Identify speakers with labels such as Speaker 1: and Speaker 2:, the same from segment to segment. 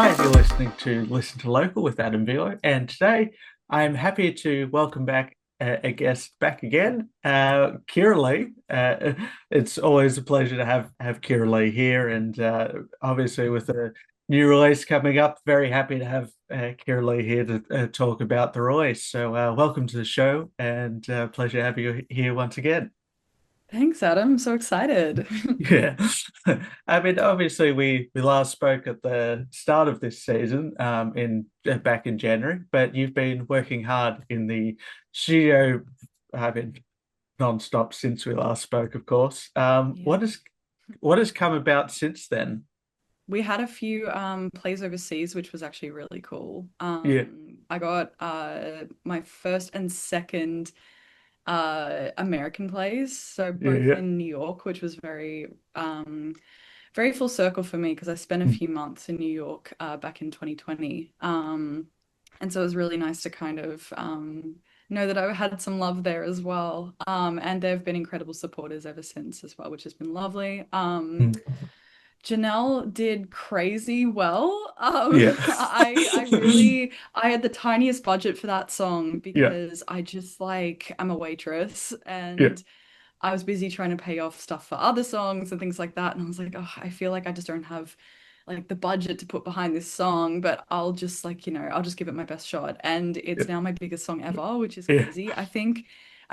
Speaker 1: Hi, you're listening to Listen to Local with Adam Velo, and today I'm happy to welcome back a guest back again, Kirrilee. It's always a pleasure to have Kirrilee here, and obviously with the new release coming up, very happy to have Kirrilee here to talk about the release. So welcome to the show, and pleasure to have you here once again.
Speaker 2: Thanks, Adam. I'm so excited.
Speaker 1: Yeah. I mean, obviously we last spoke at the start of this season, in back in January, but you've been working hard in the studio, I mean, non-stop since we last spoke, of course.
Speaker 2: Yeah.
Speaker 1: What has come about since then?
Speaker 2: We had a few plays overseas, which was actually really cool.
Speaker 1: Yeah,
Speaker 2: I got my first and second American plays, so
Speaker 1: yeah,
Speaker 2: both
Speaker 1: yeah.
Speaker 2: in New York, which was very full circle for me because I spent a
Speaker 1: Mm.
Speaker 2: few months in New York back in 2020. And so it was really nice to kind of know that I had some love there as well. And they've been incredible supporters ever since as well, which has been lovely.
Speaker 1: Mm.
Speaker 2: Janelle did crazy well.
Speaker 1: Yeah,
Speaker 2: I had the tiniest budget for that song
Speaker 1: yeah,
Speaker 2: because I just like I'm a waitress
Speaker 1: yeah,
Speaker 2: and I was busy trying to pay off stuff for other songs and things like that. And I was like, oh, I feel like I just don't have like the budget to put behind this song, but I'll just I'll just give it my best shot. And
Speaker 1: yeah,
Speaker 2: it's now my biggest song ever, which is
Speaker 1: yeah.
Speaker 2: crazy. I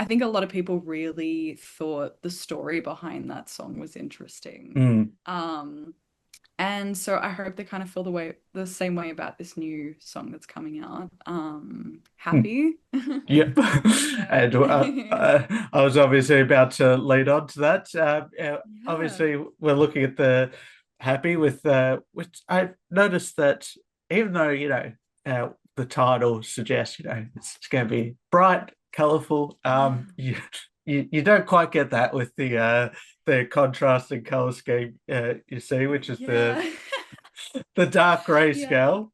Speaker 2: think a lot of people really thought the story behind that song was interesting.
Speaker 1: Mm.
Speaker 2: Um, and so I hope they kind of feel the same way about this new song that's coming out.
Speaker 1: Mm.
Speaker 2: Happy.
Speaker 1: Yep.
Speaker 2: Yeah.
Speaker 1: And I was obviously about to lead on to that.
Speaker 2: Yeah.
Speaker 1: Obviously, we're looking at the happy with which I noticed that even though, the title suggests, it's going to be bright, colorful,
Speaker 2: Yeah.
Speaker 1: you don't quite get that with the contrasting color scheme you see, which is
Speaker 2: Yeah.
Speaker 1: the dark gray
Speaker 2: Yeah.
Speaker 1: scale.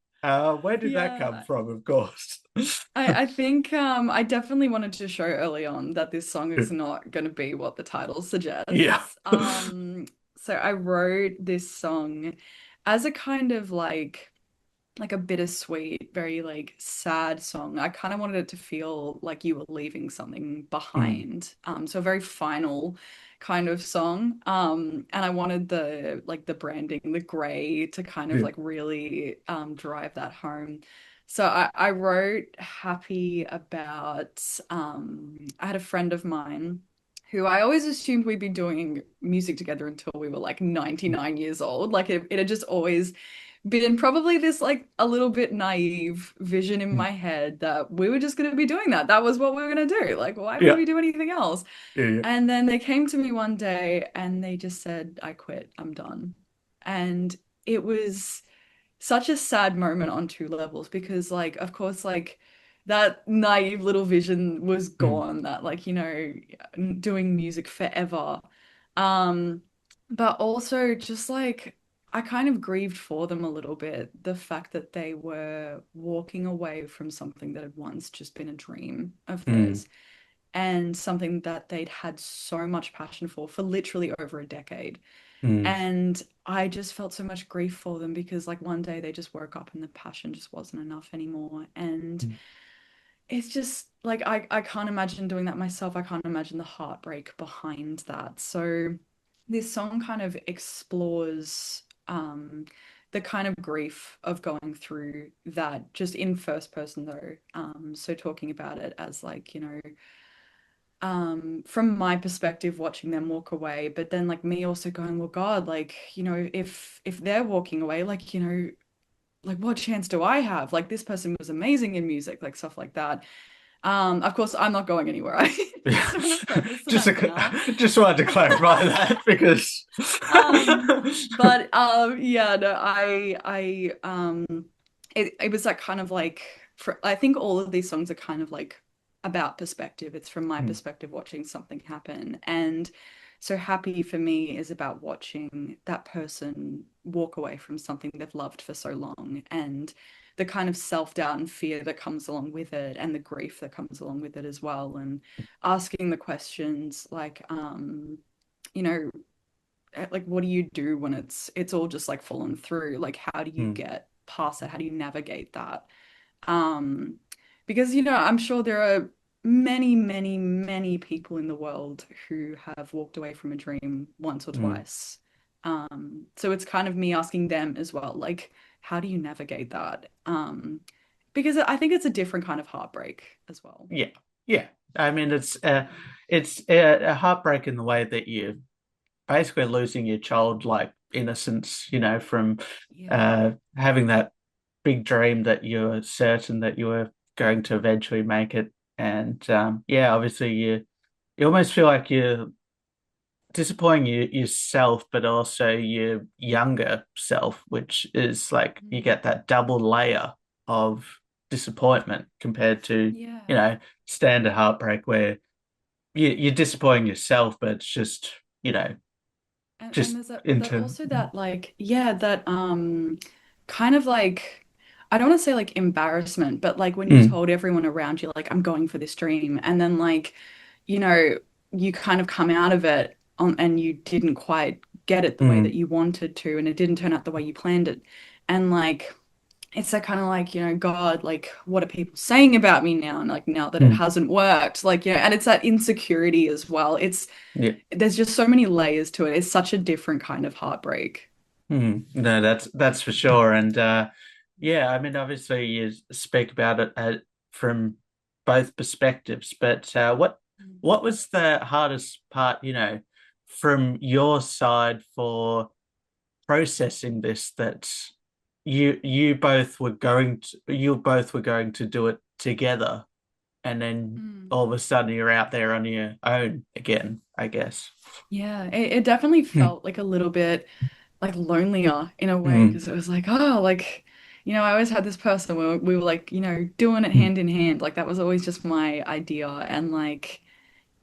Speaker 1: Where did that come
Speaker 2: Yeah.
Speaker 1: from, of course?
Speaker 2: I think I definitely wanted to show early on that this song is not going to be what the title
Speaker 1: Yeah.
Speaker 2: suggests. So I wrote this song as a kind of like a bittersweet, very like sad song. I kind of wanted it to feel like you were leaving something
Speaker 1: Mm,
Speaker 2: behind. So a very final kind of song. And I wanted the branding, the gray to kind of
Speaker 1: yeah.
Speaker 2: like really drive that home. So I wrote Happy about I had a friend of mine who I always assumed we'd be doing music together until we were like 99 years old. Like it had just always been probably this like a little bit naive vision in
Speaker 1: Mm,
Speaker 2: my head that we were just going to be doing that. That was what we were going to do. Like, why would
Speaker 1: yeah.
Speaker 2: we do anything else?
Speaker 1: Yeah. Yeah.
Speaker 2: And then they came to me one day and they just said, I quit, I'm done. And it was such a sad moment on two levels because, like, of course, like that naive little vision was
Speaker 1: Mm,
Speaker 2: gone, that, like, doing music forever. Um, but also just like I kind of grieved for them a little bit, the fact that they were walking away from something that had once just been a dream of
Speaker 1: mm,
Speaker 2: theirs and something that they'd had so much passion for literally over a decade.
Speaker 1: mm,
Speaker 2: And I just felt so much grief for them because like one day they just woke up and the passion just wasn't enough anymore. And
Speaker 1: mm,
Speaker 2: it's just like I can't imagine doing that myself. I can't imagine the heartbreak behind that. So this song kind of explores the kind of grief of going through that just in first person though. So talking about it as like, from my perspective watching them walk away, but then like me also going, well, God, like, if they're walking away, like, like what chance do I have? Like this person was amazing in music, like stuff like that. Of course, I'm not going anywhere. I
Speaker 1: yeah.
Speaker 2: just want to preface
Speaker 1: Just
Speaker 2: that now.
Speaker 1: just wanted to clarify that because
Speaker 2: But yeah, no, it was that kind of like I think all of these songs are kind of like about perspective. It's from my
Speaker 1: Mm,
Speaker 2: perspective watching something happen. And so happy for me is about watching that person walk away from something they've loved for so long and the kind of self-doubt and fear that comes along with it and the grief that comes along with it as well. And asking the questions like, you know, like what do you do when it's all just like fallen through? Like how do you
Speaker 1: mm,
Speaker 2: get pass it? How do you navigate that? Um, because, I'm sure there are many, many, many people in the world who have walked away from a dream once or
Speaker 1: Mm.
Speaker 2: twice. So it's kind of me asking them as well, like, how do you navigate that? Because I think it's a different kind of heartbreak as well.
Speaker 1: Yeah, yeah. I mean, it's a heartbreak in the way that you basically losing your childlike innocence, from
Speaker 2: Yeah.
Speaker 1: having that big dream that you're certain that you were going to eventually make it. And yeah, obviously you almost feel like you're disappointing yourself, but also your younger self, which is like you
Speaker 2: Mm.
Speaker 1: get that double layer of disappointment compared to,
Speaker 2: Yeah.
Speaker 1: standard heartbreak where you're disappointing yourself, but it's just,
Speaker 2: And
Speaker 1: just
Speaker 2: there's that
Speaker 1: into.
Speaker 2: also that like yeah that kind of like I don't want to say like embarrassment, but like when you've
Speaker 1: Mm,
Speaker 2: told everyone around you like I'm going for this dream, and then like you know you kind of come out of it and you didn't quite get it the way that
Speaker 1: mm,
Speaker 2: you wanted to, and it didn't turn out the way you planned it, and like it's that kind of like, God, like, what are people saying about me now? And like, now that it
Speaker 1: mm,
Speaker 2: hasn't worked, like, and it's that insecurity as well.
Speaker 1: yeah.
Speaker 2: There's just so many layers to it. It's such a different kind of heartbreak.
Speaker 1: No, that's for sure. And yeah, I mean, obviously you speak about it from both perspectives, but what was the hardest part, from your side for processing this that you both were going to do it together, and then
Speaker 2: Mm.
Speaker 1: all of a sudden you're out there on your own again, I guess.
Speaker 2: Yeah, it definitely
Speaker 1: Hmm.
Speaker 2: felt like a little bit like lonelier in a way
Speaker 1: Hmm.
Speaker 2: because it was like, oh, like, I always had this person where we were like, doing it
Speaker 1: Hmm.
Speaker 2: hand in hand. Like that was always just my idea. And like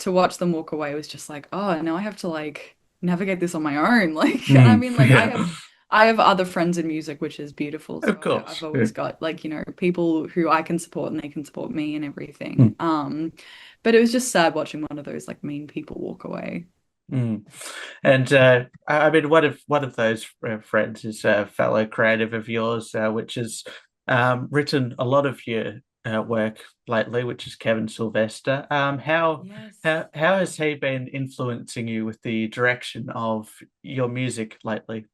Speaker 2: to watch them walk away was just like, oh, now I have to like navigate this on my own. Like, and I
Speaker 1: Hmm.
Speaker 2: mean, like
Speaker 1: Yeah,
Speaker 2: I have other friends in music, which is beautiful.
Speaker 1: of
Speaker 2: So I've
Speaker 1: course. Yeah.
Speaker 2: always got like, people who I can support and they can support me and
Speaker 1: Hmm.
Speaker 2: everything. But it was just sad watching one of those like mean people walk away.
Speaker 1: Mm. And I mean, one of those friends is a fellow creative of yours, which has written a lot of your work lately, which is Kevin Sylvester. How
Speaker 2: Yes.
Speaker 1: how has he been influencing you with the direction of your music lately?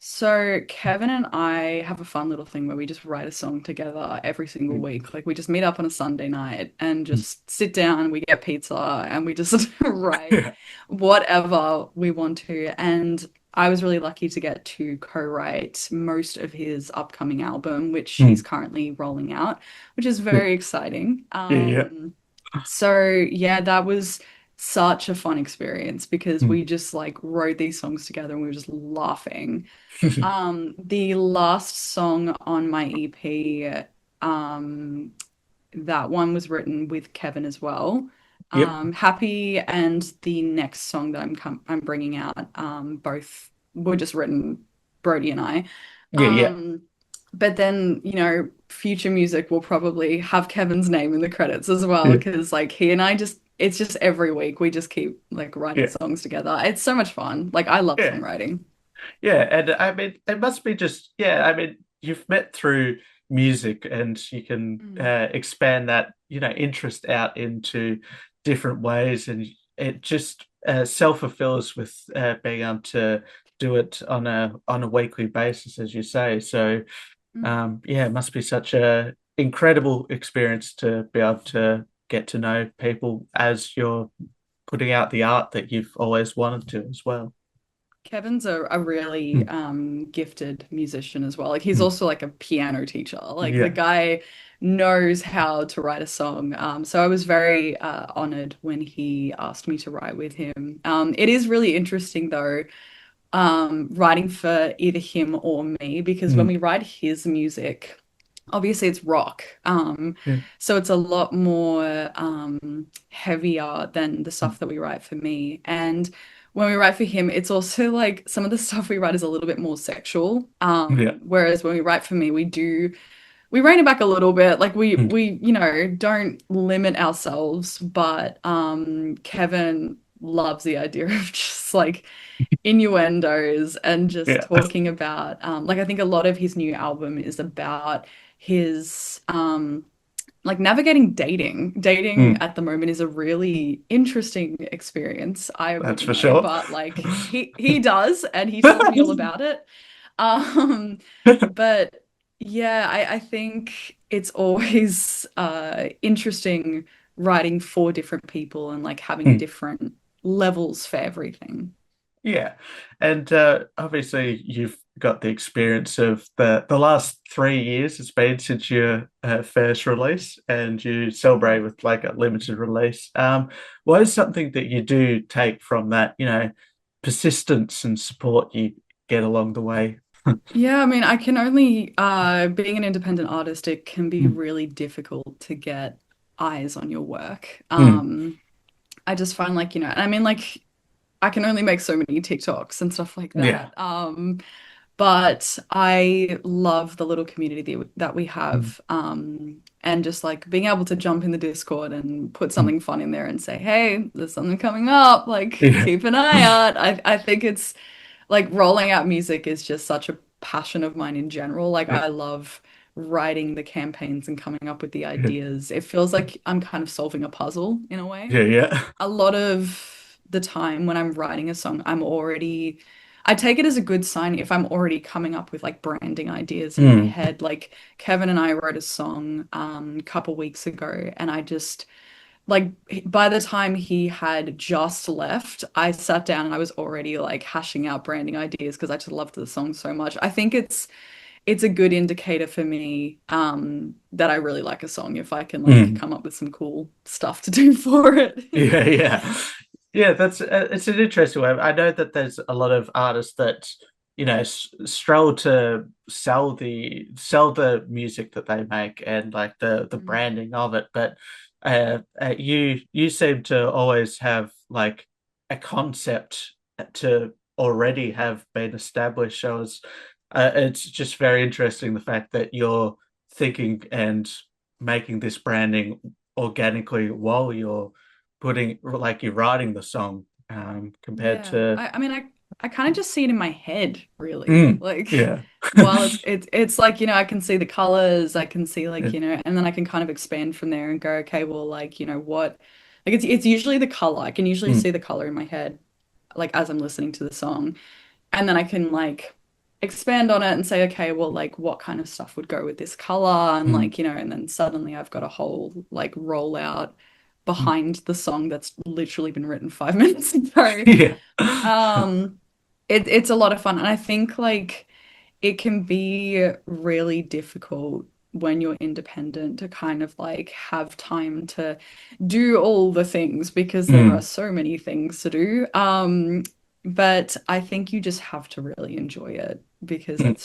Speaker 2: So Kevin and I have a fun little thing where we just write a song together every single
Speaker 1: Mm.
Speaker 2: week. Like we just meet up on a Sunday night and just sit down, we get pizza and we just write whatever we want to. And I was really lucky to get to co-write most of his upcoming album, which he's
Speaker 1: Mm.
Speaker 2: currently rolling out, which is
Speaker 1: Yeah,
Speaker 2: very exciting.
Speaker 1: yeah,
Speaker 2: So yeah, that was such a fun experience because
Speaker 1: yeah.
Speaker 2: we just like wrote these songs together and we were just laughing. The last song on my EP, um, that one was written with Kevin as well.
Speaker 1: Yep.
Speaker 2: Happy and the next song that I'm bringing out, both were just written Brody and I.
Speaker 1: Yeah, yeah,
Speaker 2: Um, but then, future music will probably have Kevin's name in the credits as well,
Speaker 1: yeah,
Speaker 2: because like he and I just, it's just every week we just keep like writing
Speaker 1: yeah,
Speaker 2: songs together. It's so much fun. Like I love
Speaker 1: yeah.
Speaker 2: songwriting.
Speaker 1: Yeah, and I mean, it must be just, yeah, I mean, you've met through music and you can
Speaker 2: Mm.
Speaker 1: expand that, interest out into different ways, and it just self-fulfills with being able to do it on a weekly basis, as you say. So,
Speaker 2: Mm.
Speaker 1: yeah, it must be such a incredible experience to be able to get to know people as you're putting out the art that you've always wanted to as well.
Speaker 2: Kevin's a really
Speaker 1: Hmm.
Speaker 2: gifted musician as well. Like he's
Speaker 1: Hmm.
Speaker 2: also like a piano teacher. Like the
Speaker 1: Yeah.
Speaker 2: guy knows how to write a song. So I was very honored when he asked me to write with him. It is really interesting though, writing for either him or me because when
Speaker 1: Hmm.
Speaker 2: we write his music, obviously it's rock.
Speaker 1: Yeah.
Speaker 2: So it's a lot more heavier than the
Speaker 1: Hmm.
Speaker 2: stuff that we write for me. And when we write for him, it's also like some of the stuff we write is a little bit more sexual.
Speaker 1: Yeah.
Speaker 2: Whereas when we write for me, we rein it back a little bit. Like
Speaker 1: Mm.
Speaker 2: don't limit ourselves, but Kevin loves the idea of just like innuendos and just
Speaker 1: Yeah.
Speaker 2: talking about like I think a lot of his new album is about his like navigating dating. Dating
Speaker 1: Mm,
Speaker 2: at the moment is a really interesting experience. I
Speaker 1: that's
Speaker 2: wouldn't
Speaker 1: for
Speaker 2: know,
Speaker 1: sure.
Speaker 2: but like he does and he tells me all about it. Um but yeah, I think it's always interesting writing for different people and like having
Speaker 1: Mm.
Speaker 2: different levels for everything.
Speaker 1: Yeah, and obviously you've got the experience of the last 3 years it's been since your first release, and you celebrate
Speaker 2: Mm.
Speaker 1: with like a limited release. What is something that you do take from that, persistence and support you get along the way?
Speaker 2: Yeah, I mean, I can only being an independent artist, it can be
Speaker 1: Mm,
Speaker 2: really difficult to get eyes on your work.
Speaker 1: mm,
Speaker 2: I just find like, and I mean like I can only make so many TikToks and stuff like
Speaker 1: yeah.
Speaker 2: that. But I love the little community that we
Speaker 1: Mm,
Speaker 2: have. And just like being able to jump in the Discord and put
Speaker 1: mm,
Speaker 2: something fun in there and say, hey, there's something coming up, like
Speaker 1: yeah.
Speaker 2: keep an eye out. I think it's like rolling out music is just such a passion of mine in general. Like
Speaker 1: Yeah.
Speaker 2: I love writing the campaigns and coming up with the
Speaker 1: Yeah.
Speaker 2: ideas. It feels like I'm kind of solving a puzzle in a way.
Speaker 1: Yeah. Yeah.
Speaker 2: A lot of the time when I'm writing a song, I take it as a good sign if I'm already coming up with like branding ideas in my
Speaker 1: Mm,
Speaker 2: head. Like Kevin and I wrote a song a couple weeks ago, and I just like by the time he had just left, I sat down and I was already like hashing out branding ideas because I just loved the song so much. I think it's a good indicator for me that I really like a song if I can like
Speaker 1: mm.
Speaker 2: come up with some cool stuff to do for it.
Speaker 1: Yeah, yeah, yeah. That's it's an interesting way. I know that there's a lot of artists that stroll to sell the music that they make and like the
Speaker 2: Mm.
Speaker 1: branding of it. But you seem to always have like a concept to already have been established. So it's just very interesting the fact that you're thinking and making this branding organically while you're putting like you're writing the song compared
Speaker 2: Yeah.
Speaker 1: to
Speaker 2: I mean I kind of just see it in my head, really.
Speaker 1: mm,
Speaker 2: Like
Speaker 1: yeah.
Speaker 2: while it's like, I can see the colors, I can see
Speaker 1: Yeah.
Speaker 2: like, and then I can kind of expand from there and go, okay, well, like, what like it's usually the color. I can usually
Speaker 1: Mm,
Speaker 2: see the color in my head, like as I'm listening to the song. And then I can like expand on it and say, okay, well, like what kind of stuff would go with this color? And
Speaker 1: mm,
Speaker 2: like, and then suddenly I've got a whole like rollout
Speaker 1: mm.
Speaker 2: behind the song that's literally been written 5 minutes ago.
Speaker 1: Yeah.
Speaker 2: Um, it's a lot of fun. And I think like it can be really difficult when you're independent to kind of like have time to do all the things because there are
Speaker 1: Mm,
Speaker 2: so many things to do. But I think you just have to really enjoy it because
Speaker 1: mm,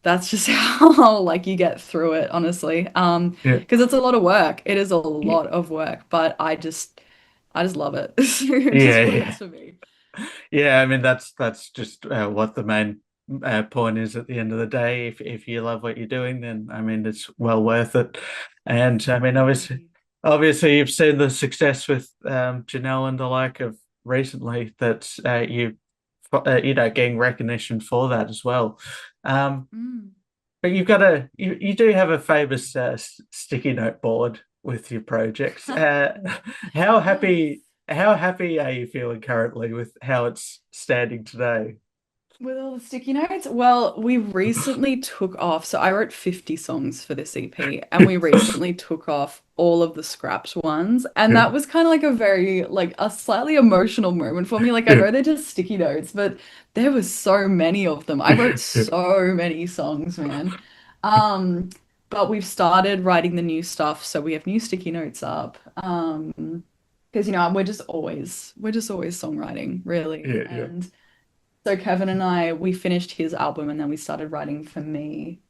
Speaker 2: that's just how like you get through it, honestly.
Speaker 1: yeah.
Speaker 2: Because it's a lot of work. It is a
Speaker 1: Yeah.
Speaker 2: lot of work, but I just love it. So it just
Speaker 1: Yeah.
Speaker 2: works
Speaker 1: Yeah.
Speaker 2: for me.
Speaker 1: Yeah, I mean that's just what the main point is at the end of the day. If you love what you're doing, then I mean it's well worth it. And I mean,
Speaker 2: Definitely.
Speaker 1: obviously you've seen the success with Janelle and the like of recently that getting recognition for that as well. Um,
Speaker 2: Mm.
Speaker 1: but you do have a famous sticky note board with your projects. How
Speaker 2: Yes.
Speaker 1: happy are you feeling currently with how it's standing today?
Speaker 2: With all the sticky notes? Well, we recently took off. So I wrote 50 songs for this EP, and we recently took off all of the scrapped ones. And
Speaker 1: Yeah,
Speaker 2: that was kind of like like a slightly emotional moment for me. Like, I
Speaker 1: yeah,
Speaker 2: know they're just sticky notes, but there was so many of them. I wrote
Speaker 1: yeah,
Speaker 2: so many songs, man. Um, but we've started writing the new stuff, so we have new sticky notes up. Because we're just always songwriting, really.
Speaker 1: yeah, yeah,
Speaker 2: And so Kevin and I, we finished his album and then we started writing for me.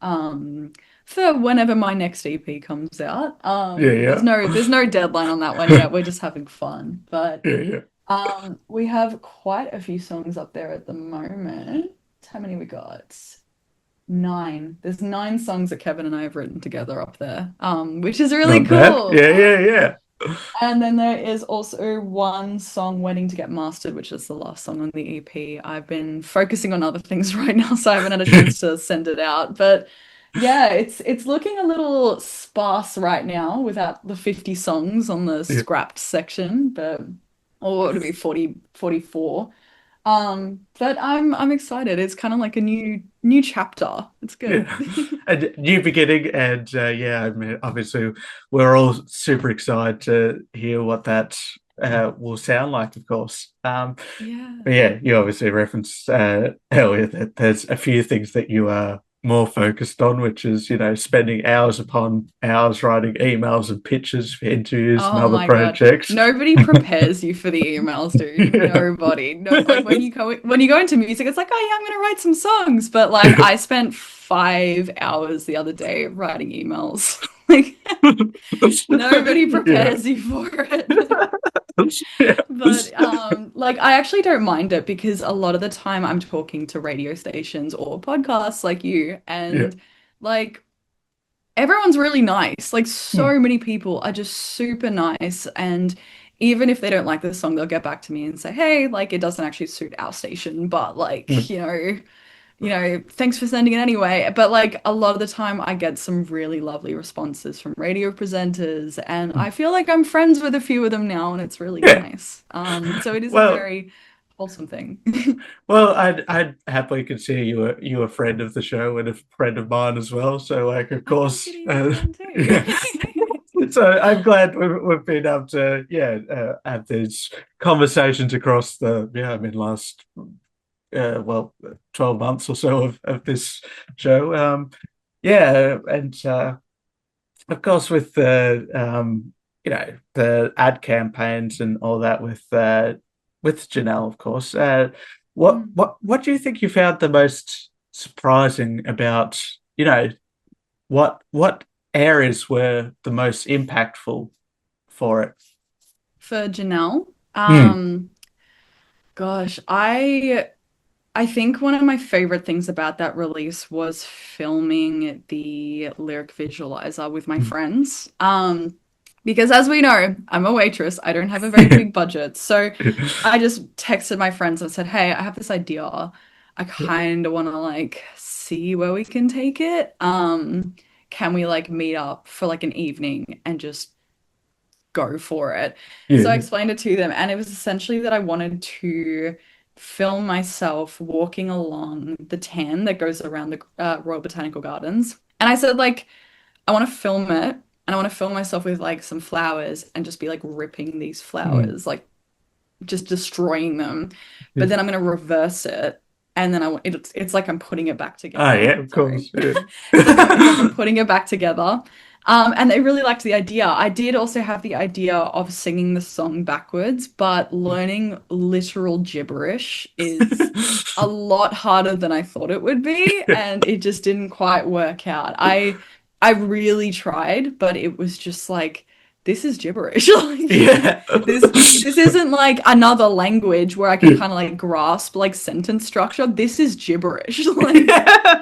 Speaker 2: For whenever my next EP comes out.
Speaker 1: yeah,
Speaker 2: There's
Speaker 1: yeah,
Speaker 2: no deadline on that one yet. We're just having fun. But
Speaker 1: yeah, yeah.
Speaker 2: we have quite a few songs up there at the moment. How many we got? 9. There's 9 songs that Kevin and I have written together up there. Which is really
Speaker 1: Not bad.
Speaker 2: cool.
Speaker 1: Yeah, yeah, yeah.
Speaker 2: And then there is also one song waiting to get mastered, which is the last song on the EP. I've been focusing on other things right now, so I haven't had a chance to send it out. But yeah, it's looking a little sparse right now without the 50 songs on the
Speaker 1: Yeah.
Speaker 2: scrapped section, but or would it be 44? But I'm excited. It's kind of like a new chapter. It's good.
Speaker 1: Yeah, a new beginning, and yeah, I mean, obviously, we're all super excited to hear what that will sound like, of course. But
Speaker 2: Yeah.
Speaker 1: yeah, you obviously referenced earlier that there's a few things that you are more focused on, which is, spending hours upon hours writing emails and pitches for interviews and
Speaker 2: Oh
Speaker 1: other
Speaker 2: my God.
Speaker 1: projects.
Speaker 2: Nobody prepares you for the emails, dude.
Speaker 1: Yeah.
Speaker 2: Nobody. No, like when you go into music, it's like, oh yeah, I'm gonna write some songs. But like I spent 5 hours the other day writing emails. Like nobody
Speaker 1: Yeah.
Speaker 2: prepares you for it.
Speaker 1: Yeah.
Speaker 2: But like I actually don't mind it because a lot of the time I'm talking to radio stations or podcasts like you,
Speaker 1: Yeah.
Speaker 2: and like everyone's really nice. Like
Speaker 1: Mm,
Speaker 2: so many people are just super nice, and even if they don't like the song, they'll get back to me and say, "Hey, like it doesn't actually suit our station, but like,
Speaker 1: mm.
Speaker 2: thanks for sending it anyway." But like a lot of the time I get some really lovely responses from radio presenters, and I feel like I'm friends with a few of them now, and it's really
Speaker 1: Yeah.
Speaker 2: nice. So it is a
Speaker 1: Well,
Speaker 2: very wholesome thing.
Speaker 1: well, I'd happily consider you a friend of the show and a friend of mine as well. So, like, of
Speaker 2: I
Speaker 1: course,
Speaker 2: consider you a friend too.
Speaker 1: yeah. So I'm glad we've been able to, have these conversations across the, I mean, last, 12 months or so of this show. Yeah, and of course, with the ad campaigns and all that with Janelle, of course. What do you think you found the most surprising about, what areas were the most impactful for it?
Speaker 2: For Janelle,
Speaker 1: Mm,
Speaker 2: gosh, I think one of my favorite things about that release was filming the lyric visualizer with my
Speaker 1: mm.
Speaker 2: friends. Because as we know, I'm a waitress. I don't have a very big budget. So I just texted my friends and said, "Hey, I have this idea. I kind of want to like see where we can take it. Can we like meet up for like an evening and just go for it?" So I
Speaker 1: Yeah,
Speaker 2: explained it to them, and it was essentially that I wanted to film myself walking along the tan that goes around the Royal Botanical Gardens. And I said, like, I want to film it, and I want to film myself with like some flowers and just be like ripping these
Speaker 1: mm,
Speaker 2: flowers, like just destroying them.
Speaker 1: yeah.
Speaker 2: But then I'm going to reverse it. And then it's like I'm putting it back
Speaker 1: Oh
Speaker 2: together.
Speaker 1: yeah, of
Speaker 2: Sorry.
Speaker 1: course. Yeah.
Speaker 2: It's like I'm putting it back together. And they really liked the idea. I did also have the idea of singing the song backwards, but learning literal gibberish is a lot harder than I thought it would be, and it just didn't quite work out. I really tried, but it was just like this is gibberish. Like
Speaker 1: Yeah.
Speaker 2: this isn't like another language where I can kind of like grasp like sentence structure. This is gibberish. Like
Speaker 1: Yeah.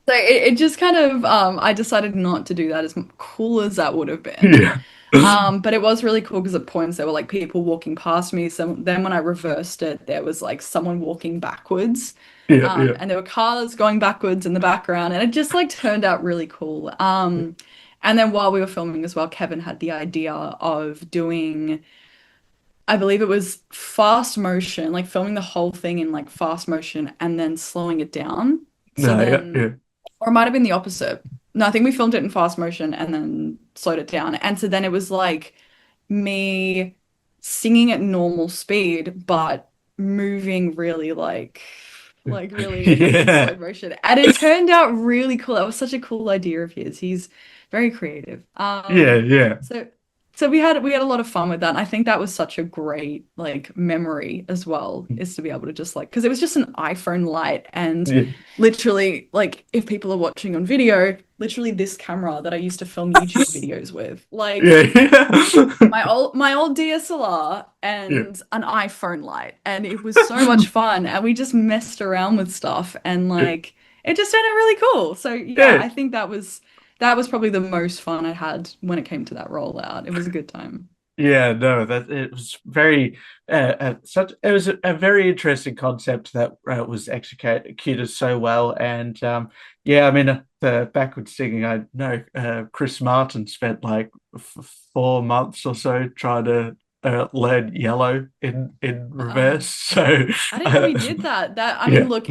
Speaker 2: so it just kind of I decided not to do that as cool as that would have been.
Speaker 1: Yeah.
Speaker 2: But it was really cool because at points there were like people walking past me. So then when I reversed it, there was like someone walking backwards.
Speaker 1: Yeah, yeah.
Speaker 2: And there were cars going backwards in the background, and it just like turned out really cool. And then while we were filming as well, Kevin had the idea of doing, I believe it was fast motion, like filming the whole thing in like fast motion and then slowing it down. So
Speaker 1: No, yeah,
Speaker 2: then,
Speaker 1: yeah.
Speaker 2: or it might have been the opposite. No, I think we filmed it in fast motion and then slowed it down. And so then it was like me singing at normal speed, but moving really like really like in
Speaker 1: Yeah.
Speaker 2: slow motion. And it turned out really cool. That was such a cool idea of his. He's very creative.
Speaker 1: Yeah, yeah.
Speaker 2: So so we had a lot of fun with that. And I think that was such a great like memory as well, is to be able to just like because it was just an iPhone light and
Speaker 1: Yeah.
Speaker 2: literally like if people are watching on video, literally this camera that I used to film YouTube videos with. Like
Speaker 1: Yeah, yeah.
Speaker 2: my old DSLR
Speaker 1: Yeah.
Speaker 2: and an iPhone light, and it was so much fun, and we just messed around with stuff, and like it just turned out really cool. So yeah,
Speaker 1: Yeah.
Speaker 2: I think that was probably the most fun I had when it came to that rollout. It was a good time.
Speaker 1: Yeah, no, that it was very such it was a very interesting concept that was executed so well, and yeah, I mean the backwards singing. I know Chris Martin spent like 4 months or so trying to learn yellow in reverse.
Speaker 2: Oh,
Speaker 1: So
Speaker 2: I didn't know
Speaker 1: uh,
Speaker 2: he did that. I mean,
Speaker 1: yeah,
Speaker 2: look,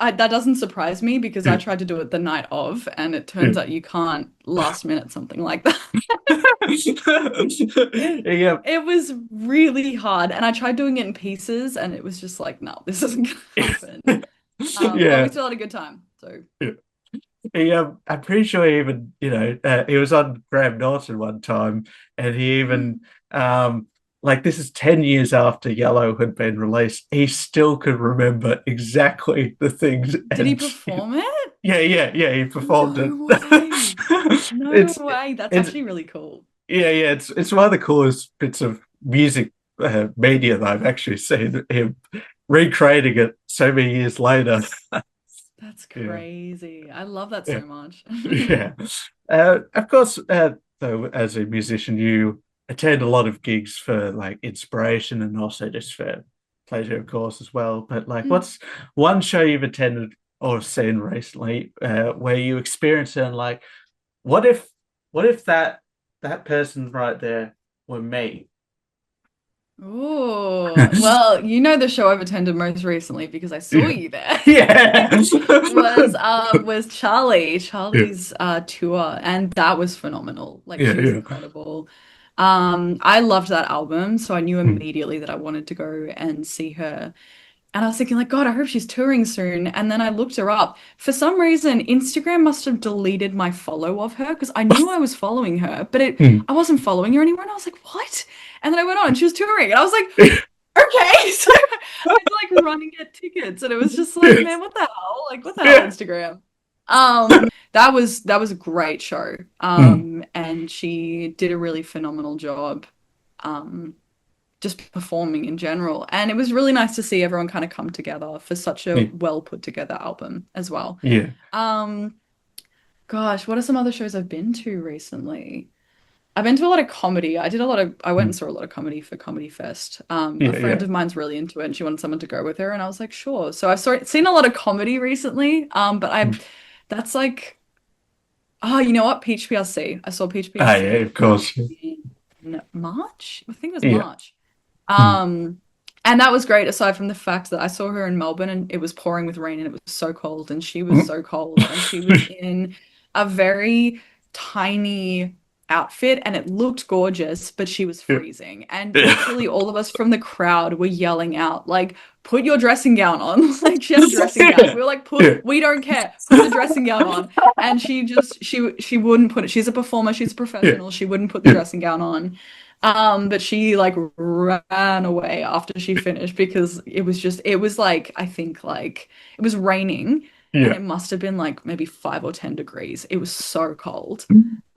Speaker 2: that doesn't surprise me because I
Speaker 1: yeah,
Speaker 2: tried to do it the night of, and it
Speaker 1: yeah.
Speaker 2: turns out you can't last minute something like that.
Speaker 1: Yeah,
Speaker 2: It was really hard, and I tried doing it in pieces, and it was just like, no, this isn't gonna happen. But we
Speaker 1: yeah.
Speaker 2: still had a good time. So,
Speaker 1: Yeah. I'm pretty sure he even, he was on Graham Norton one time, and he
Speaker 2: mm.
Speaker 1: even, like, this is 10 years after Yellow had been released. He still could remember exactly the things,
Speaker 2: Did he
Speaker 1: and
Speaker 2: perform it?
Speaker 1: yeah, he performed it.
Speaker 2: No way. No
Speaker 1: It's,
Speaker 2: way. That's
Speaker 1: it's,
Speaker 2: actually really cool.
Speaker 1: yeah, it's one of the coolest bits of music media that I've actually seen him recreating it so many years later.
Speaker 2: That's
Speaker 1: Yeah.
Speaker 2: crazy. I love that
Speaker 1: Yeah.
Speaker 2: so much.
Speaker 1: Yeah. Of course, though, as a musician, you attend a lot of gigs for like inspiration and also just for pleasure, of course, as well. But like,
Speaker 2: Mm.
Speaker 1: what's one show you've attended or seen recently where you experience it and like, what if, what if that person right there were me?
Speaker 2: Oh, well, you know the show I've attended most recently because I saw
Speaker 1: Yeah.
Speaker 2: you there.
Speaker 1: Yeah.
Speaker 2: Was Charlie,
Speaker 1: Yeah.
Speaker 2: Charlie's tour, and that was phenomenal. Like
Speaker 1: Yeah.
Speaker 2: she was
Speaker 1: Yeah.
Speaker 2: incredible. I loved that album, so I knew
Speaker 1: Mm.
Speaker 2: immediately that I wanted to go and see her. And I was thinking, like, God, I hope she's touring soon. And then I looked her up. For some reason, Instagram must have deleted my follow of her because I knew I was following her, but
Speaker 1: Mm.
Speaker 2: I wasn't following her anymore. And I was like, what? And then I went on and she was touring. And I was like, okay. So I had to like run and get tickets. And it was just like, man, what the hell? Like, what the hell,
Speaker 1: Yeah.
Speaker 2: Instagram? That was a great show.
Speaker 1: Mm.
Speaker 2: And she did a really phenomenal job. Um, just performing in general. And it was really nice to see everyone kind of come together for such a
Speaker 1: Yeah.
Speaker 2: well put together album as well.
Speaker 1: Yeah.
Speaker 2: Um, Gosh, what are some other shows I've been to recently? I've been to a lot of comedy. I went and
Speaker 1: Mm.
Speaker 2: saw a lot of comedy for Comedy Fest. A
Speaker 1: Yeah.
Speaker 2: friend
Speaker 1: Yeah.
Speaker 2: of mine's really into it and she wanted someone to go with her and I was like, sure. So seen a lot of comedy recently. But
Speaker 1: Mm.
Speaker 2: that's like, oh, you know what? Peach PRC. I saw Peach
Speaker 1: Ah, yeah,
Speaker 2: PRC
Speaker 1: of course.
Speaker 2: in March. I think it was
Speaker 1: Yeah.
Speaker 2: March.
Speaker 1: Mm.
Speaker 2: Um, and that was great, aside from the fact that I saw her in Melbourne and it was pouring with rain and it was so cold, and she was
Speaker 1: Mm.
Speaker 2: so cold, and she was in a very tiny outfit and it looked gorgeous, but she was
Speaker 1: Yeah.
Speaker 2: freezing. And literally all of us from the crowd were yelling out, like, put your dressing gown on. Like she had a dressing gown.
Speaker 1: Yeah.
Speaker 2: We were like,
Speaker 1: Yeah.
Speaker 2: we don't care. Put the dressing gown on. And she wouldn't put it. She's a performer, she's a
Speaker 1: Yeah.
Speaker 2: professional. She wouldn't put the
Speaker 1: Yeah.
Speaker 2: dressing gown on. But she like ran away after she finished because it was like, I think like it was raining and
Speaker 1: Yeah.
Speaker 2: it must have been like maybe 5 or 10 degrees. It was so cold.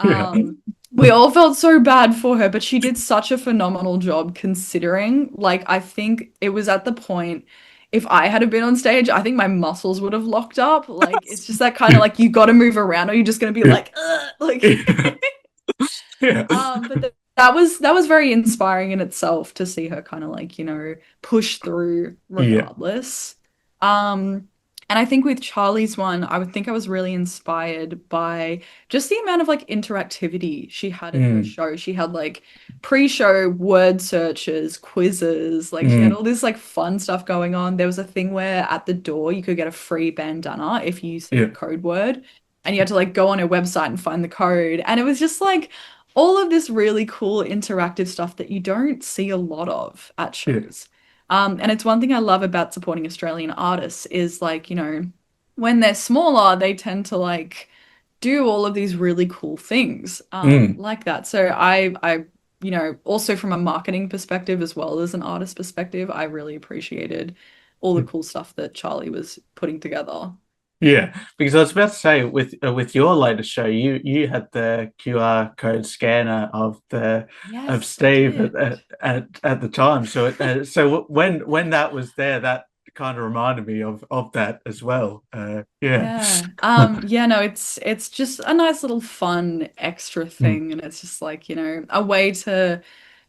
Speaker 1: Yeah.
Speaker 2: Um, we all felt so bad for her, but she did such a phenomenal job considering, like, I think it was at the point, if I had been on stage, I think my muscles would have locked up. Like, it's just that kind of
Speaker 1: Yeah.
Speaker 2: like you got to move around or you're just going to be
Speaker 1: Yeah.
Speaker 2: like, ugh, like.
Speaker 1: Yeah. Yeah.
Speaker 2: That was very inspiring in itself to see her kind of like, push through
Speaker 1: Yeah.
Speaker 2: regardless. Um, and I think with Charlie's one, I would think I was really inspired by just the amount of like interactivity she had in her
Speaker 1: Mm.
Speaker 2: show. She had like pre-show word searches, quizzes, like she had
Speaker 1: Mm.
Speaker 2: all this like fun stuff going on. There was a thing where at the door you could get a free bandana if you said
Speaker 1: Yeah.
Speaker 2: the code word, and you had to like go on her website and find the code. And it was just like all of this really cool interactive stuff that you don't see a lot of at
Speaker 1: Yeah.
Speaker 2: shows. And it's one thing I love about supporting Australian artists is like, when they're smaller, they tend to like do all of these really cool things
Speaker 1: Mm.
Speaker 2: like that. So also from a marketing perspective as well as an artist perspective, I really appreciated all the cool stuff that Charlie was putting together.
Speaker 1: Yeah, because I was about to say with your latest show, you had the QR code scanner of
Speaker 2: Yes, I
Speaker 1: Steve
Speaker 2: did.
Speaker 1: at the time. So so when that was there, that kind of reminded me of that as well. Yeah.
Speaker 2: Yeah. Yeah, no, it's just a nice little fun extra
Speaker 1: Mm.
Speaker 2: thing, and it's just like, a way to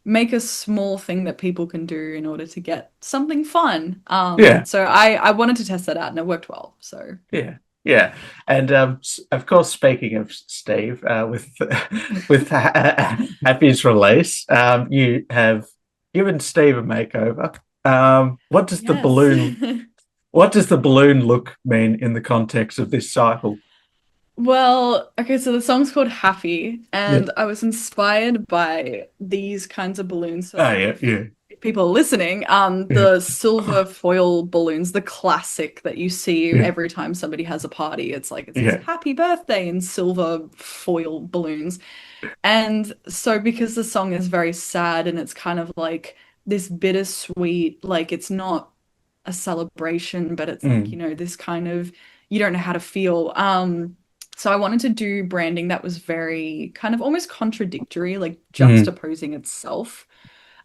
Speaker 2: make a small thing that people can do in order to get something fun.
Speaker 1: Yeah.
Speaker 2: So I wanted to test that out and it worked well. So
Speaker 1: Yeah. Yeah. And of course, speaking of Steve, with Happy's release, you have given Steve a makeover. What does the
Speaker 2: yes.
Speaker 1: balloon what does the balloon look mean in the context of this cycle?
Speaker 2: Well, okay, so the song's called Happy,
Speaker 1: Yeah.
Speaker 2: and I was inspired by these kinds of balloons. So,
Speaker 1: Oh
Speaker 2: like,
Speaker 1: yeah, yeah,
Speaker 2: if people are listening,
Speaker 1: yeah,
Speaker 2: the silver foil balloons, the classic that you see
Speaker 1: yeah,
Speaker 2: every time somebody has a party. It says
Speaker 1: yeah.
Speaker 2: Happy Birthday in silver foil balloons. And so, because the song is very sad and it's kind of like this bittersweet, like it's not a celebration, but it's like,
Speaker 1: Mm,
Speaker 2: this kind of you don't know how to feel. So I wanted to do branding that was very kind of almost contradictory, like
Speaker 1: mm,
Speaker 2: juxtaposing itself.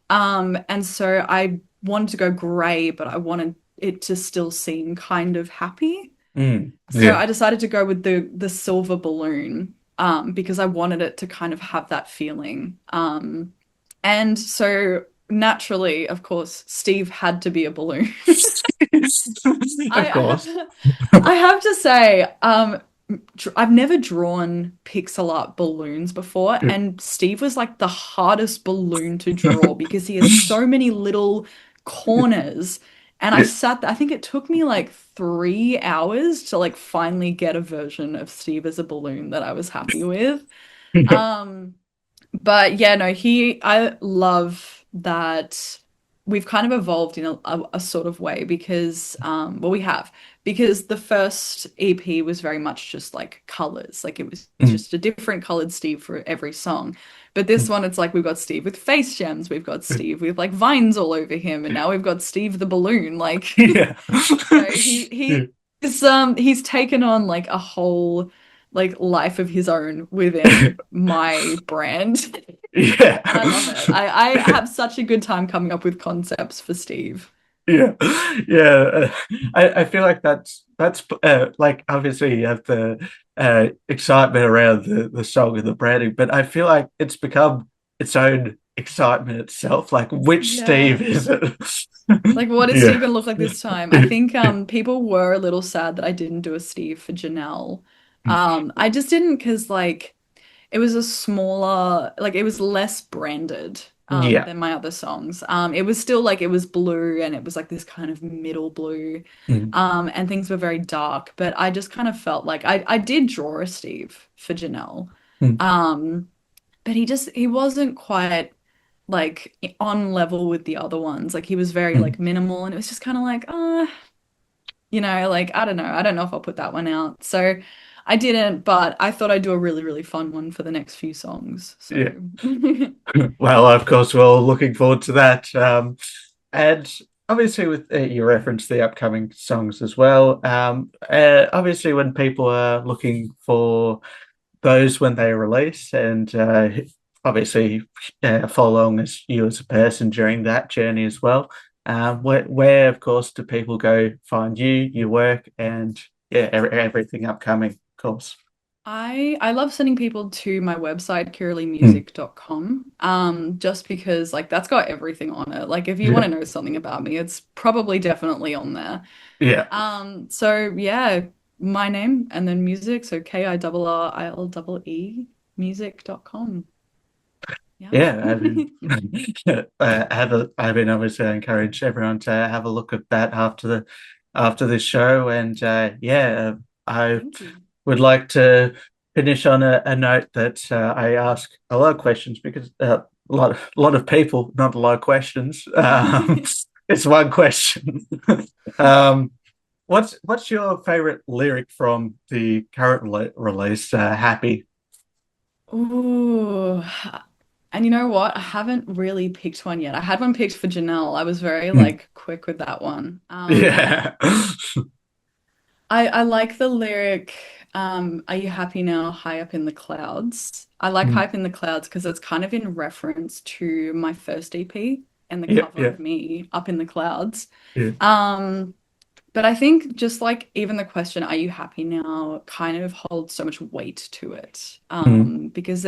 Speaker 2: And so I wanted to go gray, but I wanted it to still seem kind of happy. So
Speaker 1: yeah.
Speaker 2: I decided to go with the silver balloon, because I wanted it to kind of have that feeling. And so naturally, of course, Steve had to be a balloon.
Speaker 1: Of
Speaker 2: I
Speaker 1: course.
Speaker 2: have I have to say, I've never drawn pixel art balloons before, and Steve was like the hardest balloon to draw because he has so many little corners. And I
Speaker 1: Yeah.
Speaker 2: sat there, I think it took me like 3 hours to like finally get a version of Steve as a balloon that I was happy with. Um, but yeah, no, I love that we've kind of evolved in a sort of way because, well, we have, because the first EP was very much just like colors, like it was
Speaker 1: Mm,
Speaker 2: just a different colored Steve for every song. But this
Speaker 1: mm,
Speaker 2: one, it's like we've got Steve with face gems, we've got Steve with like vines all over him, and now we've got Steve the balloon. Like,
Speaker 1: yeah. Yeah.
Speaker 2: he's taken on like a whole like life of his own within my brand.
Speaker 1: Yeah.
Speaker 2: And I love it. I have such a good time coming up with concepts for Steve.
Speaker 1: Yeah, yeah. I feel like that's like obviously you have the excitement around the song and the branding, but I feel like it's become its own excitement itself. Like, which Steve
Speaker 2: Yeah.
Speaker 1: is it?
Speaker 2: Like, what is Steve
Speaker 1: Yeah,
Speaker 2: gonna look like this time? I think people were a little sad that I didn't do a Steve for Janelle. I just didn't because like it was a smaller, like it was less branded
Speaker 1: yeah.
Speaker 2: than my other songs. It was still like it was blue and it was like this kind of middle blue.
Speaker 1: Mm,
Speaker 2: And things were very dark, but I just kind of felt like I did draw a Steve for Janelle.
Speaker 1: mm,
Speaker 2: Um, but he wasn't quite like on level with the other ones. Like he was very
Speaker 1: mm.
Speaker 2: like minimal and it was just kind of like, like I don't know. I don't know if I'll put that one out. So I didn't, but I thought I'd do a really, really fun one for the next few songs. So
Speaker 1: Yeah. Well, of course, we're all looking forward to that. And obviously, with you referenced the upcoming songs as well. Obviously, when people are looking for those when they release, and obviously follow along as you as a person during that journey as well. Where, of course, do people go find you, your work, and yeah, everything upcoming, of course.
Speaker 2: I love sending people to my website,
Speaker 1: Mm.
Speaker 2: kirrileemusic.com, just because like that's got everything on it. Like if you want
Speaker 1: Yeah,
Speaker 2: to know something about me, it's probably definitely on there.
Speaker 1: yeah,
Speaker 2: So yeah, my name and then music, so KIRRILEE music.com. Yeah.
Speaker 1: yeah. I mean, obviously, I encourage everyone to have a look at that after this show, and yeah, I
Speaker 2: Thank you.
Speaker 1: would like to finish on a note that I ask a lot of questions because a lot of people, not a lot of questions. It's one question. um, what's your favorite lyric from the current release, Happy?
Speaker 2: Ooh. And you know what? I haven't really picked one yet. I had one picked for Janelle. I was very
Speaker 1: Hmm.
Speaker 2: like quick with that one.
Speaker 1: Yeah.
Speaker 2: I like the lyric, Are you happy now, high up in the clouds? I like
Speaker 1: Hmm.
Speaker 2: high up in the clouds because it's kind of in reference to my first EP and the
Speaker 1: Yeah,
Speaker 2: cover
Speaker 1: yeah,
Speaker 2: of me up in the clouds.
Speaker 1: yeah.
Speaker 2: But I think just like even the question, "Are you happy now?" kind of holds so much weight to it.
Speaker 1: Mm,
Speaker 2: Because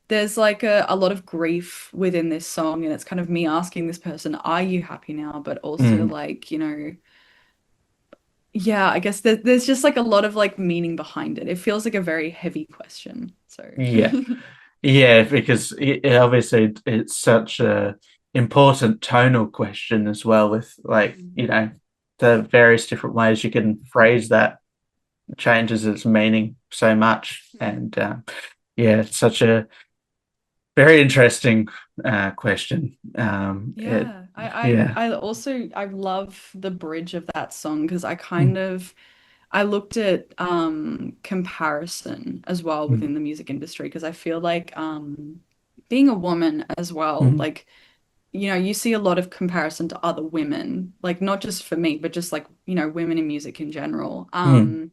Speaker 2: there's like a lot of grief within this song, and it's kind of me asking this person, "Are you happy now?" But also
Speaker 1: mm,
Speaker 2: like, yeah, I guess there's just like a lot of like meaning behind it. It feels like a very heavy question. So
Speaker 1: yeah. Yeah, because obviously it's such a important tonal question as well, with like, the various different ways you can phrase that changes its meaning so much. And yeah, it's such a very interesting question.
Speaker 2: Yeah,
Speaker 1: Yeah.
Speaker 2: I also I love the bridge of that song because
Speaker 1: Mm,
Speaker 2: I looked at comparison as well
Speaker 1: mm,
Speaker 2: within the music industry because I feel like being a woman as well,
Speaker 1: mm,
Speaker 2: like you see a lot of comparison to other women, like not just for me, but just like, women in music in general.
Speaker 1: mm,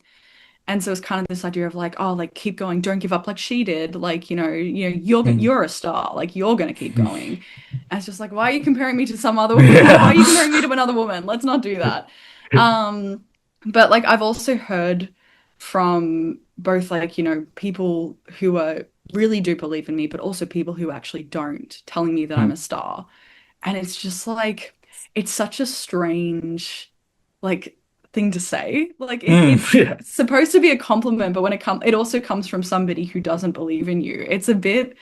Speaker 2: And so it's kind of this idea of like, oh, like keep going, don't give up like she did. Like,
Speaker 1: mm,
Speaker 2: you're a star, like you're gonna keep going. And it's just like, why are you comparing me to some other, why
Speaker 1: yeah.
Speaker 2: are you comparing me to another woman? Let's not do that. Um, but like I've also heard from both like, people who are really do believe in me, but also people who actually don't, telling me that I'm
Speaker 1: Mm,
Speaker 2: a star. And it's just like, it's such a strange, like, thing to say. Like, it's
Speaker 1: yeah.
Speaker 2: supposed to be a compliment, but when it also comes from somebody who doesn't believe in you. It's a bit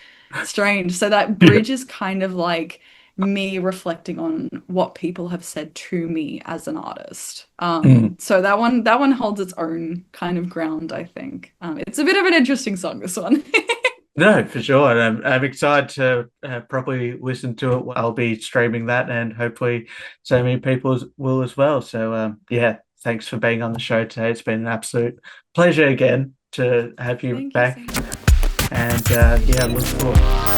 Speaker 2: strange. So that
Speaker 1: Yeah.
Speaker 2: bridge is kind of like me reflecting on what people have said to me as an artist.
Speaker 1: Mm.
Speaker 2: So that one holds its own kind of ground, I think. It's a bit of an interesting song, this one.
Speaker 1: No, for sure. And I'm excited to properly listen to it. I'll be streaming that, and hopefully so many people will as well. So, yeah, thanks for being on the show today. It's been an absolute pleasure again to have you
Speaker 2: Thank you so
Speaker 1: back.
Speaker 2: much.
Speaker 1: And yeah,
Speaker 2: Appreciate
Speaker 1: look
Speaker 2: it.
Speaker 1: forward.